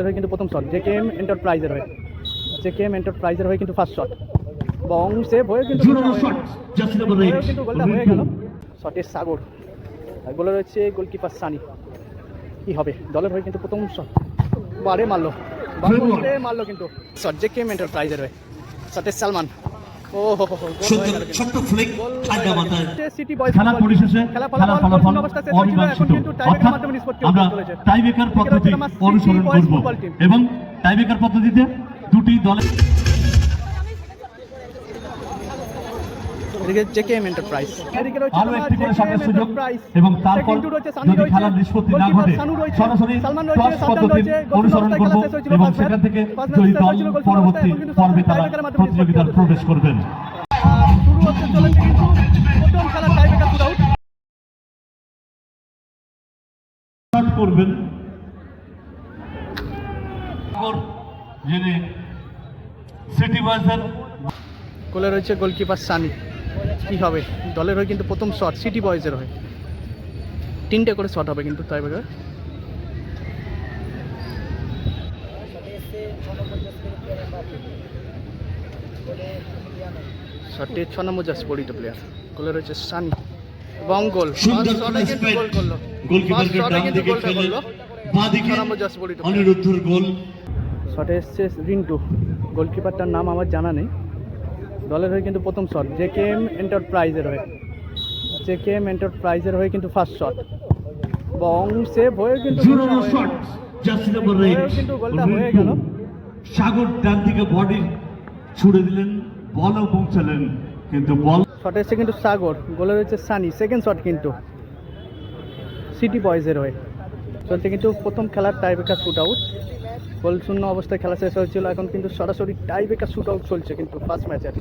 কিন্তু প্রথম shot JKM এন্টারপ্রাইজের হয়ে কিন্তু ফার্স্ট শট বং সেভ হয়ে কিন্তু গোলটা হয়ে গেল। শটের সাগর গোলে রয়েছে গোলকিপার সানি। কি হবে দলের হয়ে কিন্তু প্রথম শট বারে মারলো কিন্তু শট জেকেএম এন্টারপ্রাইজের হয়ে শটের সালমান সিটি বয়েজ খেলা ফলাফল অমীমাংসিত। অর্থাৎ আমরা টাইব্রেকার পদ্ধতি অনুসরণ করব এবং টাইব্রেকার পদ্ধতিতে দুটি দলের জেকেএম এন্টারপ্রাইজ আরো একটি করে শটের সুযোগ এবং তারপর যদি খেলার নিষ্পত্তি না ঘটে সরাসরি টস পদ্ধতি অনুসরণ করব এবং সেখান থেকে জয়ী দল পরবর্তী পর্বে তারা প্রতিযোগিতায় প্রবেশ করবেন। শুরু হতে চলেছে কিন্তু প্রথম খেলার টাইব্রেকার শুট আউট শট করবেন যিনি সিটি বয়েজের গোলে রয়েছে গোলকিপার সানি। কি হবে দলের হয়ে কিন্তু প্রথম শট সিটি বয়েজের হয়ে তিনটে করে শট হবে কিন্তু টাইব্রেকার। শটে 6 নম্বর জার্সি পরিহিত প্লেয়ার গোলে রয়েছে সানি এবং গোল করলো অনিরুদ্ধর গোল। শটে এসছে রিন্টু গোলকিপারটার নাম আমার জানা নেই। দলের হয়ে কিন্তু প্রথম শট জেকেএম এন্টারপ্রাইজের হয়ে কিন্তু ফার্স্ট শট বং সেভ হয়ে কিন্তু গোলটা হয়ে গেল। সাগর ডান দিকে বডি ছুড়ে দিলেন বলও পৌঁছালেন কিন্তু বল শটে এসছে কিন্তু সাগর গোলে রয়েছে সানি। সেকেন্ড শট কিন্তু সিটি বয়েজের হয়ে চলছে কিন্তু প্রথম খেলার টাইব্রেকার শুট আউট। গোল শূন্য অবস্থায় খেলা শেষ হয়েছিল, এখন কিন্তু সরাসরি টাইব্রেকার শুট আউট চলছে কিন্তু ফার্স্ট ম্যাচের।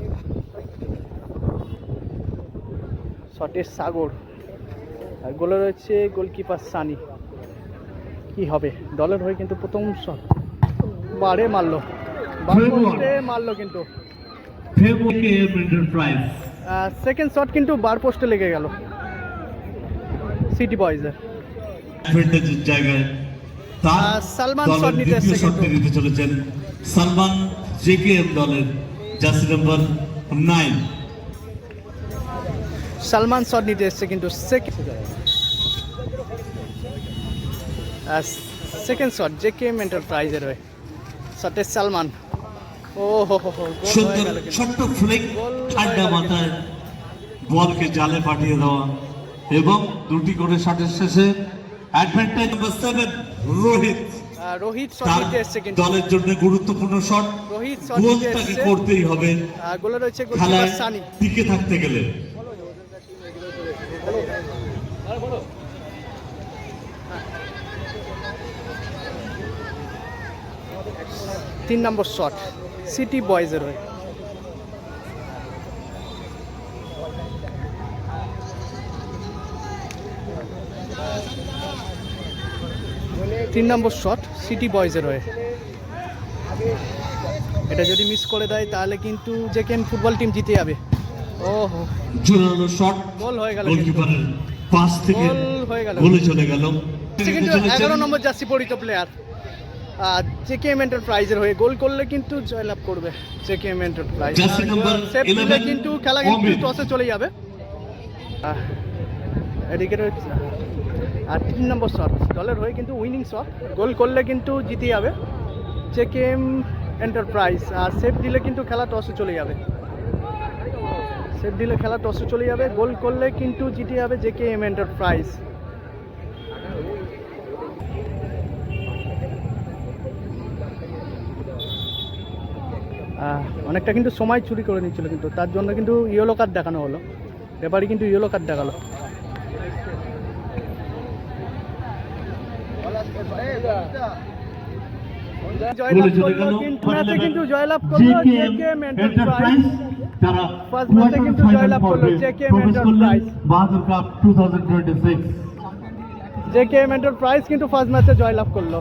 শটের সাগর আর গোলে রয়েছে গোলকিপার সানি। কি হবে দলের হয়ে কিন্তু প্রথম শট বারে মারলো কিন্তু সেকেন্ড শট কিন্তু বার পোস্টে লেগে গেল সিটি বয়েজের। জায়গায় সালমান শট নিতে চলেছেন সালমান জেকেএম দলের জার্সি নাম্বার 9। সালমান শট নিতে এসছে কিন্তু সেকেন্ড শট জেকেএম এন্টারপ্রাইজের হয়ে শটে সালমান ছোট্ট ফ্লিক ঠান্ডা মাথায় বলকে জালে পাঠিয়ে দেওয়া এবং দুটি করে শটের শেষে অ্যাডভান্টেজ নাম্বার 7 রোহিত শট নিতে এসছে কিন্তু দলের জন্য গুরুত্বপূর্ণ শট। রোহিত শট গোলটাকে করতেই হবে গোলে রয়েছে গোলকিপার সানি। টিকে থাকতে গেলে 3 নম্বর শট সিটি বয়েজের হয়ে এটা যদি মিস করে দেয় তাহলে কিন্তু জেকেএম ফুটবল টিম জিতে যাবে। জোরালো শট গোল হয়ে গেল গোলকিপারের পাস থেকে গোলে চলে গেল। কিন্তু 11 নম্বর জার্সি পরিহিত প্লেয়ার জেকেএম এন্টারপ্রাইজের হয়ে গোল করলে কিন্তু জয়লাভ করবে জেকেএম এন্টারপ্রাইজ। কিন্তু খেলা কিন্তু টসে চলে যাবে। এদিকে রয়েছে আর 3 নম্বর শট দলের হয়ে কিন্তু উইনিং শট, গোল করলে কিন্তু জিতে যাবে জেকেএম এন্টারপ্রাইজ। আর সেভ দিলে কিন্তু খেলা টসে চলে যাবে, গোল করলে কিন্তু জিতে যাবে জেকেএম এন্টারপ্রাইজ। অনেকটা কিন্তু সময় চুরি করে নিচ্ছিল কিন্তু তার জন্য কিন্তু ইয়েলো কার্ড দেখানো হলো, রেফারি কিন্তু ইয়েলো কার্ড দেখালো। জয়লাভ করলো জেকেএম এন্টারপ্রাইজ। ফার্স্ট ম্যাচে কিন্তু জয়লাভ করলো জেকেএম এন্টারপ্রাইজ। বাহাদুর কাপ 2026 জেকেএম এন্টারপ্রাইজ কিন্তু ফার্স্ট ম্যাচে জয়লাভ করলো।